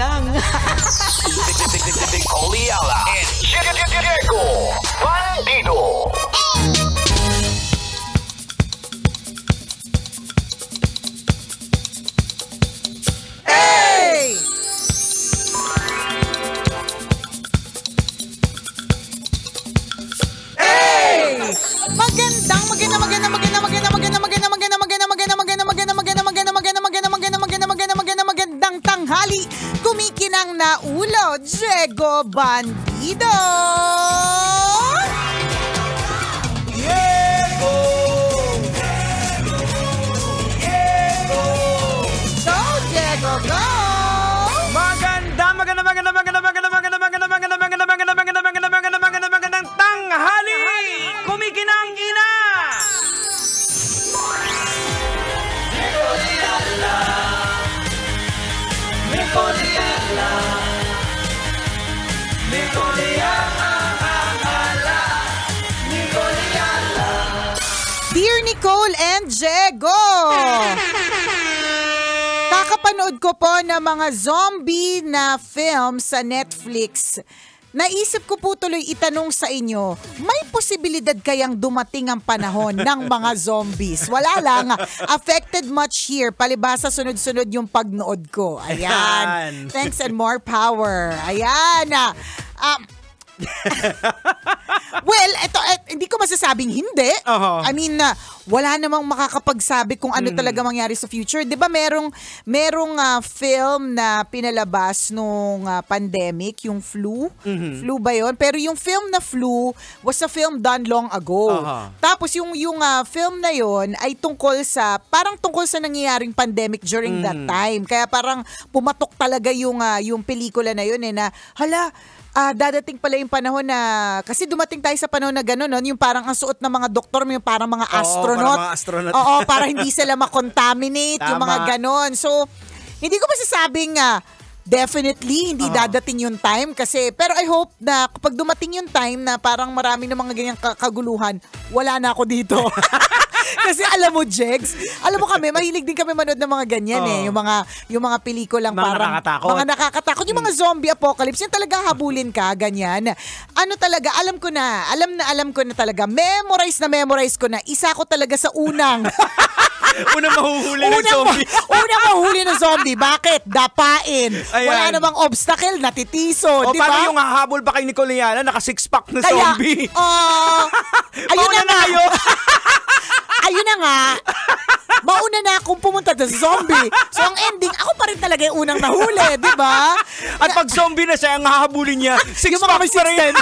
lang. Nicole Ayala and Diego Bandido. Hey! Magandang tanghali. Kumikinang na ulo, Diego Bandido. Diego! Go, Diego, go! Magandang tanghali! Kumikinang-ina! Dear Nicole and Diego, kakapanood ko po ng mga zombie na film sa Netflix. Naisip ko po tuloy itanong sa inyo, may posibilidad kayang dumating ang panahon ng mga zombies? Wala lang, affected much here. Palibhasa sunod-sunod yung pagnood ko. Ayan. Thanks and more power. Ayan. Well, hindi ko masasabing hindi. Uh-huh. I mean, wala namang makakapagsabi kung ano talaga mangyari sa future. 'Di ba merong film na pinalabas nung pandemic, yung flu. Flu ba 'yon? Pero yung film na Flu was a film done long ago. Uh-huh. Tapos yung film na 'yon ay tungkol sa nangyayaring pandemic during that time. Kaya parang pumatok talaga yung pelikula na 'yon na dadating pala yung panahon na, kasi dumating tayo sa panahon na gano'n, yung parang ang suot ng mga doktor, yung parang mga astronaut. Parang mga astronaut. Oo, para hindi sila makontaminate, yung mga gano'n. So, hindi ko masasabing definitely hindi dadating yung time kasi, pero I hope na kapag dumating yung time na parang marami ng mga ganyang kaguluhan, wala na ako dito. Kasi alam mo, Jegs, alam mo kami, mahilig din kami manood ng mga ganyan yung mga pelikulang parang mga nakakatakot, yung mga zombie apocalypse, yung talaga habulin ka, ganyan. Ano talaga, alam ko na talaga, memorize ko na, isa ko talaga sa unang mahuhuli ng zombie. Unang mahuhuli ng zombie. Bakit? Dapain. Ayan. Wala namang obstacle, natitiso. Di ba? Paano yung hahabol ba kay Nicole Ayala, naka-six-pack na zombie? Ayun na nga. Ayun na nga. Mauna na akong pumunta sa zombie. So ang ending, ako pa rin talaga yung unang nahuli. Di ba? At pag zombie na siya, ang hahabulin niya, six-pack pa rin.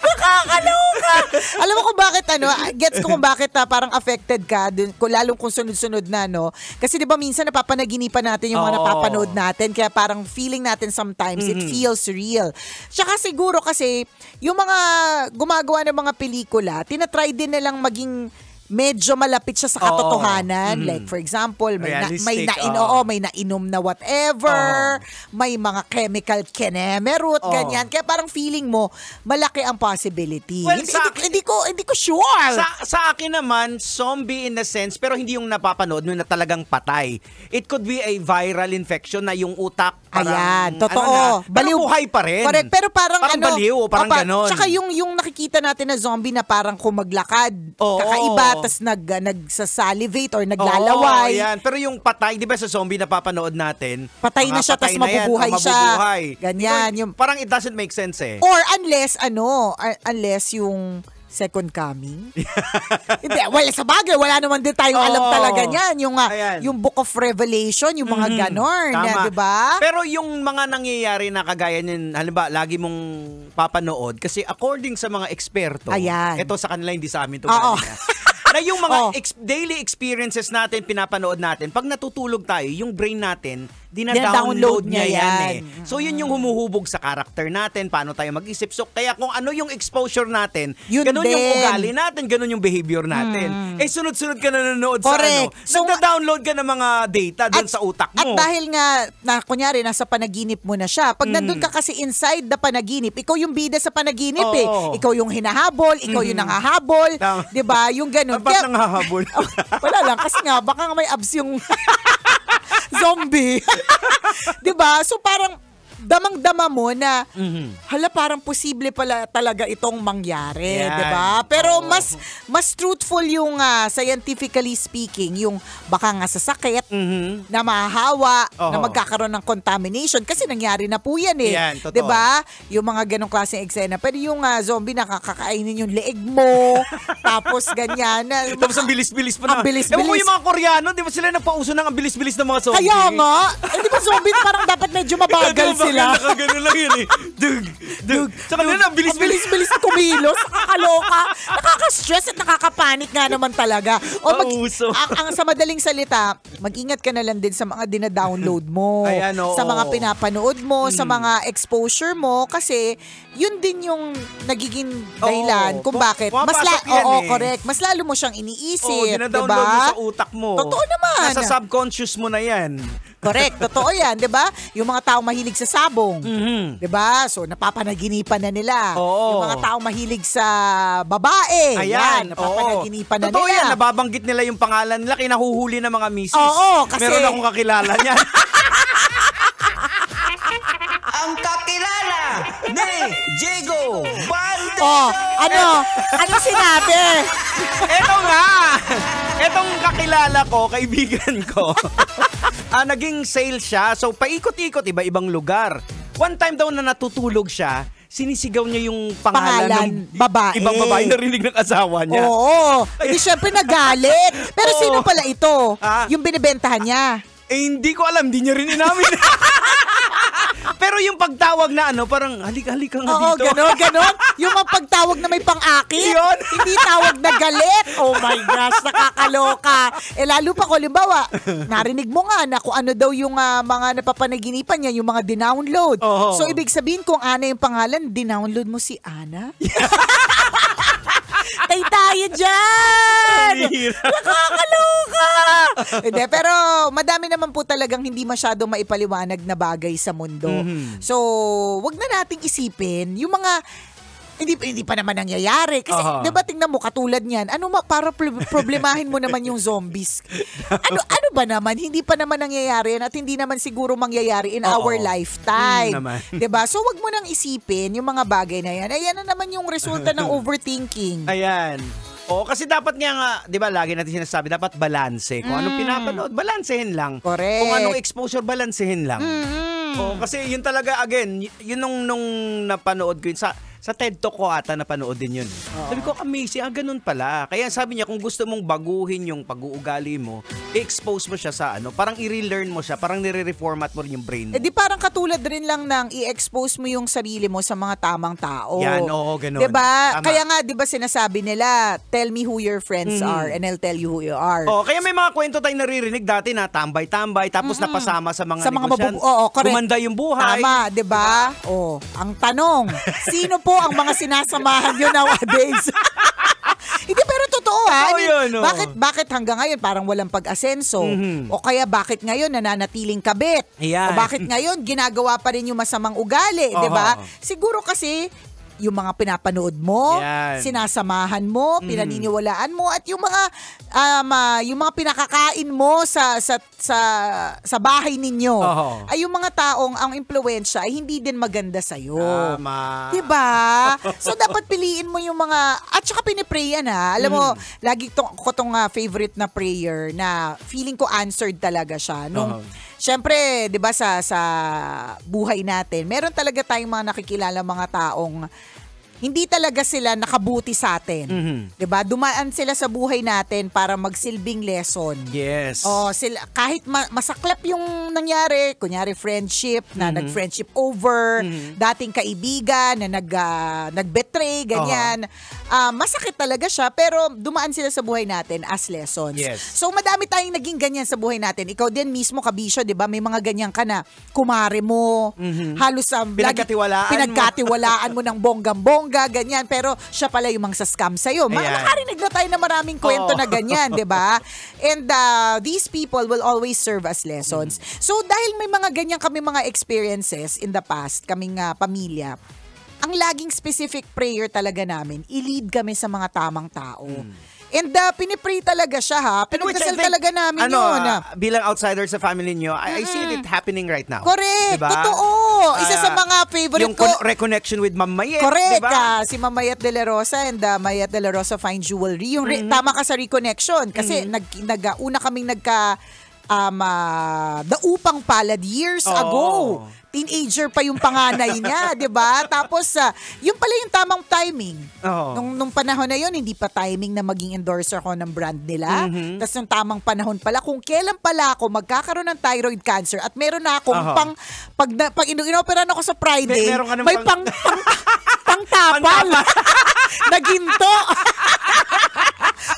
Nakakaloka. Alam mo kung bakit gets ko kung bakit parang affected ka dun, lalong kung sunod-sunod na kasi 'di ba minsan napapanaginipan natin yung mga napapanood natin kaya parang feeling natin sometimes it feels real. Tsaka siguro kasi yung mga gumagawa ng mga pelikula, tinatry din nilang maging medyo malapit siya sa katotohanan. Like for example, may nainom na whatever, may mga chemical kenemerut, ganyan. Kaya parang feeling mo malaki ang possibility. Well, hindi ko sure. Sa akin naman, zombie in a sense, pero hindi yung napapanood mo na talagang patay. It could be a viral infection na yung utak parang ayan, totoo. Baliw, buhay pa rin. Correct, pero parang baliw, parang ganon. Tsaka yung nakikita natin na zombie na parang kumaglakad, kakaiba, tas nagsasalivate or naglalaway. Yan. Pero yung patay, di ba sa zombie na papanood natin, patay na siya, tas mabubuhay siya. Ganyan. Parang it doesn't make sense eh. Or unless yung second coming. Hindi, sa bagay, wala naman din tayong alam talaga niyan. Yung Book of Revelation, yung mga ganon, di ba? Pero yung mga nangyayari na kagaya niyan, halimbawa, lagi mong papanood, kasi according sa mga eksperto, ito sa kanila, hindi sa amin ito. Na yung mga daily experiences natin, pinapanood natin, pag natutulog tayo, yung brain natin, dina-download niya yan eh. So yun yung humuhubog sa character natin, paano tayo mag-isip. So kaya kung ano yung exposure natin, ganun yung ugali natin, ganun yung behavior natin. Sunod-sunod ka nanonood sa nagda-download ka ng mga data doon sa utak mo. At dahil nga, kunyari, nasa panaginip mo na siya, pag nandun ka kasi inside the panaginip, ikaw yung bida sa panaginip Ikaw yung hinahabol, ikaw yung nangahabol, diba? Yung ganun. Ba't nangahabol? Wala lang, kasi nga, baka may abs yung zombie. 'Di ba? So parang damang-dama mo na hala parang posible pala talaga itong mangyari, 'di ba? Pero mas truthful yung scientifically speaking, yung baka nga sa sakit na mahahawa, na magkakaroon ng contamination kasi nangyari na po 'yan eh. 'Di ba? Yung mga ganong klaseng eksena. Pero yung zombie nakakakainin yung leeg mo, tapos ganyan. Tapos ang bilis-bilis pa na. Ang bilis-bilis. Yung mga Koreano, 'di ba sila nagpauso ng ang bilis-bilis ng mga zombie? Kaya nga, di ba zombie parang dapat medyo mabagal sila. Nakagano lang yun eh. Dug. Sa kanila, bilis-bilis kumilos. Nakakaloka. Nakaka-stress at nakakapanik nga naman talaga. O ang sa madaling salita, mag-ingat ka na lang din sa mga dina-download mo. Ayan, sa mga pinapanood mo, sa mga exposure mo. Kasi yun din yung nagiging dahilan kung bakit. Correct. Mas lalo mo siyang iniisip. Dina-download mo sa utak mo. Totoo naman. Nasa subconscious mo na yan. Correct, totoo yan, 'di ba? Yung mga taong mahilig sa sabong, 'di ba? So napapanaginipan na nila. Yung mga taong mahilig sa babae, yan, napapanaginipan na totoo nila. Yan, nababanggit nila yung pangalan nila, kinahuhuli ng mga misis. Oo, kasi meron akong kakilala niyan. Ang kakilala ni Diego Valdez. Ano sinabi? Eto nga. Etong kakilala ko, kaibigan ko. Naging sales siya. So, paikot-ikot, iba-ibang lugar. One time daw na natutulog siya, sinisigaw niya yung pangalan ng babae. Ibang babae na rinig ng asawa niya. Oo. Hindi syempre nagalit. Pero sino pala ito? Yung binibentahan niya? Hindi ko alam. Hindi niya rin inamin. Pero yung pagtawag na parang halika nga dito. Oo, ganon. Yung mga pagtawag na may pang-akit. Yun. Hindi tawag na galit. Oh my gosh, nakakaloka. Lalo pa ko, limbawa, narinig mo nga na kung ano daw yung mga napapanaginipan niya, yung mga dinownload. So, ibig sabihin kung Ana yung pangalan, dinownload mo si Ana? Tayo dyan! Nakakaloka! Hindi, pero madami naman po talagang hindi masyadong maipaliwanag na bagay sa mundo. So, wag na nating isipin yung mga hindi pa naman nangyayari. Kasi, di ba, tingnan mo, katulad niyan, para problemahin mo naman yung zombies. Ano ba naman? Hindi pa naman nangyayari yan at hindi naman siguro mangyayari in our lifetime. Di ba? So, wag mo nang isipin yung mga bagay na yan. Ayan na naman yung resulta ng overthinking. Ayan. Kasi dapat nga, di ba, lagi natin sinasabi, dapat balanse. Kung anong pinapanood, balansehin lang. Correct. Kung anong exposure, balansehin lang. Kasi yun talaga, again, yun nung napanood ko yun sa TED Talk ko ata napanood din yun. Sabi ko, amazing, ganun pala. Kaya sabi niya, kung gusto mong baguhin yung pag-uugali mo, i-expose mo siya sa parang i-relearn mo siya, parang nire-reformat mo rin yung brain mo. Di parang katulad rin lang ng i-expose mo yung sarili mo sa mga tamang tao. Yan, ganun. Diba? Kaya nga, diba sinasabi nila, tell me who your friends are and I'll tell you who you are. Kaya may mga kwento tayong naririnig dati na tambay-tambay, tapos napasama sa mga negosyante. Correct. Gumanda yung buhay. Tama, diba? Ang tanong, sino po ang mga sinasamahan nyo nowadays? Hindi, pero totoo bakit hanggang ngayon parang walang pag-asenso? O kaya bakit ngayon nananatiling kabit? O bakit ngayon ginagawa pa rin yung masamang ugali? Diba? Siguro kasi yung mga pinapanood mo, sinasamahan mo, pinaniniwalaan mo, at yung mga pinakakain mo sa bahay ninyo. Ay yung mga taong ang impluwensya ay hindi din maganda sa iyo. Diba? So dapat piliin mo yung mga at saka piniprayan Alam mo, lagi ko tong favorite na prayer na feeling ko answered talaga siya nung Siyempre, 'di ba sa buhay natin, meron talaga tayong mga nakikilala mga taong hindi talaga sila nakabuti sa atin. 'Di ba? Dumaan sila sa buhay natin para magsilbing lesson. Yes. Kahit masaklap yung nangyari, kunyari friendship na nag-friendship over, dating kaibigan na nag-betray, ganyan. Masakit talaga siya, pero dumaan sila sa buhay natin as lessons. Yes. So madami tayong naging ganyan sa buhay natin. Ikaw din mismo, Kabisyo, 'di ba? May mga ganyan ka na kumare mo, halos pinagkatiwalaan mo ng bonggang-bongga, ganyan, pero siya pala yung mga scam sa'yo. Makarinig na tayo na maraming kwento na ganyan, di ba? And these people will always serve as lessons. So dahil may mga ganyan kami mga experiences in the past, kaming pamilya, ang laging specific prayer talaga namin, i-lead kami sa mga tamang tao. And pinipray talaga siya ha. Pinagdasal talaga namin yun. Bilang outsider sa family niyo, I see it happening right now. Correct. Diba? Totoo. Isa sa mga favorite yung ko. Yung reconnection with Ma'am Mayet. Correct. Diba? Si Ma'am Mayet de la Rosa and Mayet de la Rosa Fine Jewelry. Yung tama ka sa reconnection. Kasi una kaming daupang palad years ago. Teenager pa yung panganay niya, 'di ba? Tapos yung pala yung tamang timing. Nung panahon na yon, hindi pa timing na maging endorser ko ng brand nila. Tapos yung tamang panahon pala kung kailan pala ako magkakaroon ng thyroid cancer at meron na akong pag inoperan ako sa Friday, may pangtapal. Naginto.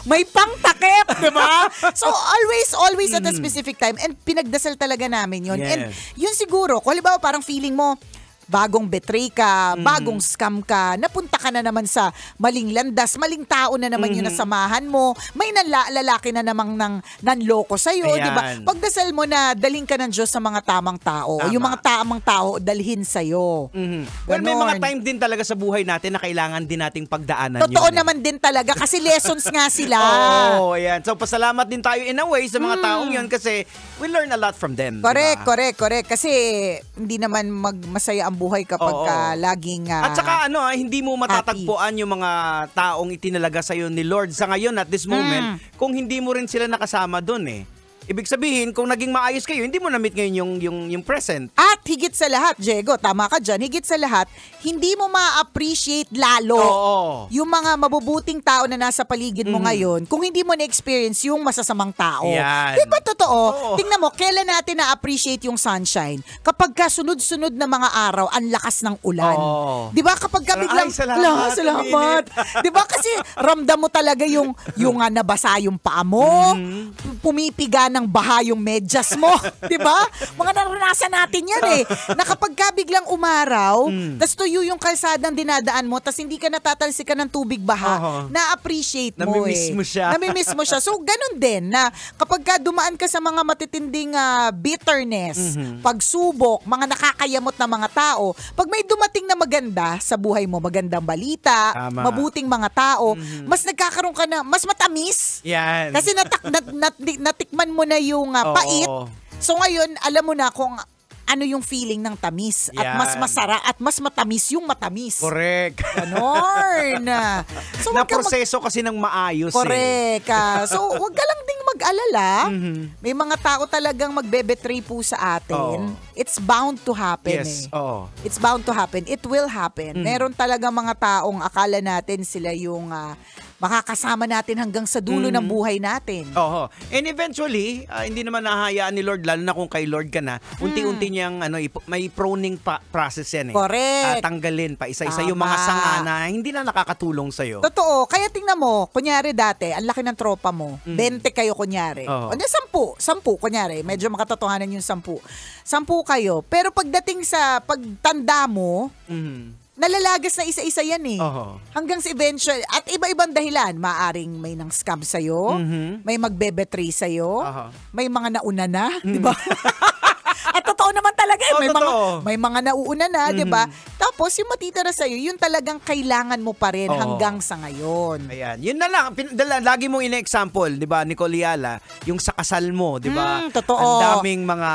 May pangtakip, di ba? So, always at a specific time. And pinagdasal talaga namin yun. Yes. And yun siguro, kung halimbawa parang feeling mo, bagong betray ka, bagong scam ka, napunta ka na naman sa maling landas, maling tao na naman yung nasamahan mo, may lalaki na namang nanloko sa'yo, di ba? Pagdasal mo na daling ka ng Diyos sa mga tamang tao, yung mga tamang tao dalhin sa'yo. Well, may mga time din talaga sa buhay natin na kailangan din nating pagdaanan. Totoo naman din talaga kasi lessons nga sila. Ayan. So, pasalamat din tayo in a way sa mga taong yun kasi we learn a lot from them. Correct. Kasi hindi naman masaya ang buhay kapag laging at saka hindi mo matatagpuan yung mga taong itinalaga sa'yo ni Lord sa ngayon at this moment kung hindi mo rin sila nakasama doon eh. Ibig sabihin, kung naging maayos kayo, hindi mo na-meet ngayon yung present. At higit sa lahat, Diego, tama ka dyan, higit sa lahat, hindi mo ma-appreciate lalo yung mga mabubuting tao na nasa paligid mo ngayon kung hindi mo na-experience yung masasamang tao. Yan. Diba totoo? Tingnan mo, kailan natin na-appreciate yung sunshine? Kapag sunod-sunod na mga araw, ang lakas ng ulan. Diba kapag biglang, salamat. Diba kasi ramdam mo talaga yung nabasa yung paa mo, pumipiga ng baha yung medyas mo. Diba? Mga naranasan natin yan eh. Na kapag biglang umaraw, tas tuyo yung kalsadang dinadaan mo, tas hindi ka natatalsikan ng tubig baha, na-appreciate mo Namimiss mo siya. So, ganun din na kapag dumaan ka sa mga matitinding bitterness, pagsubok, mga nakakayamot na mga tao, pag may dumating na maganda sa buhay mo, magandang balita, mabuting mga tao, mas nagkakaroon ka na, mas matamis. Yan. Kasi natikman mo na yung pait. So ngayon, alam mo na kung ano yung feeling ng tamis. At mas masarap at mas matamis yung matamis. Correct. Ganon. So, na-proseso kasi ng maayos. Correct. So wag ka lang ding mag-alala. May mga tao talagang magbe-betray po sa atin. It's bound to happen. Yes. It's bound to happen. It will happen. Meron talaga mga taong akala natin sila yung makakasama natin hanggang sa dulo ng buhay natin. And eventually, hindi naman nahahayaan ni Lord, lalo na kung kay Lord ka na, unti-unti niyang may pruning process yan eh. Correct. Tanggalin pa isa-isa yung mga sanga na hindi na nakakatulong sa'yo. Totoo. Kaya tingnan mo, kunyari dati, ang laki ng tropa mo, 20 kayo kunyari. 10, kunyari, medyo makatotohanan yung 10 kayo. Pero pagdating sa pagtanda mo, nalalagas na isa-isa yan eh. Hanggang sa eventual, at iba-ibang dahilan. Maaring may nang scam sa'yo, may magbe-betray sa'yo, may mga nauna na, di ba? At totoo naman talaga eh. May mga nauuna na, di ba? Tapos yung matitira sa'yo, yun talagang kailangan mo pa rin hanggang sa ngayon. Ayan. Yun na lang. Lagi mong ina-example, di ba, Nicole Yala, yung sa kasal mo, di ba? Totoo. Ang daming mga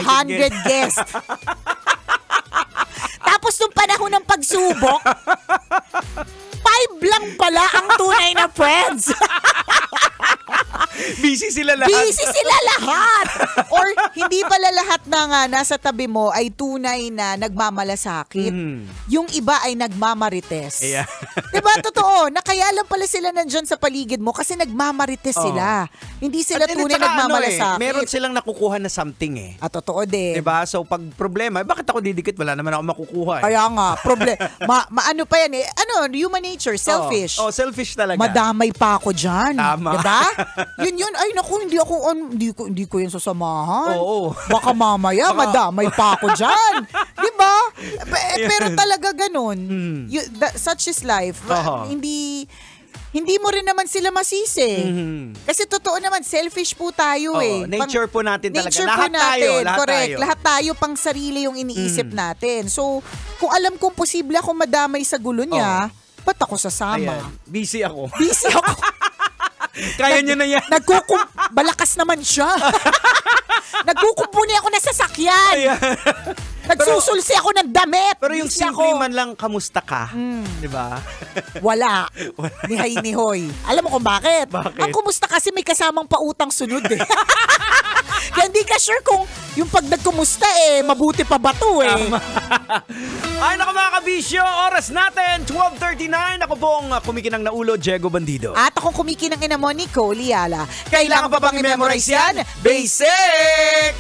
500 guests. Tapos nung panahon ng pagsubok, 5 lang pala ang tunay na friends. Busy sila lahat. Or hindi pala lahat na nasa tabi mo ay tunay na nagmamalasakit. Yung iba ay nagmamarites. Diba? Totoo. Na kaya lang pala sila nandyan sa paligid mo kasi nagmamarites sila. Hindi sila tunay nagmamalasakit. Meron silang nakukuha na something eh. Totoo din. Diba? So pag problema, bakit ako didikit? Wala naman ako makukuha. Kaya nga, ano pa yan eh. Human nature, selfish. Selfish talaga. Madamay pa ako dyan. Tama. Diba? Yun, ay naku, hindi ko yun sasamahan. Baka mamaya, madamay pa ako dyan. Diba? Pero talaga ganun. Such is life. Hindi mo rin naman sila masisi. Kasi totoo naman, selfish po tayo eh. Nature po natin talaga. Lahat tayo. Correct. Lahat tayo pang sarili yung iniisip natin. So, kung alam kong posible ako madamay sa gulo niya, ba't ako sasama? Busy ako. Kaya niya na yan. Balakas naman siya. Nagkukumpuni ako ng sasakyan. Nagsusulsi ako ng damit. Pero yung simple man lang, kamusta ka? Di ba? Wala. Nihay-nihoy. Alam mo kung bakit? Ang kumusta kasi may kasamang pautang sunod eh. Kaya hindi ka sure kung yung pag nagkumusta mabuti pa ba to eh. Ay naku mga kabisyo, oras natin, 12:39. Ako pong kumikinang na ulo, Diego Bandido. At akong kumikinang ina mo, Nicole Liala. Kailangan pa bang i-memorize yan? Basic!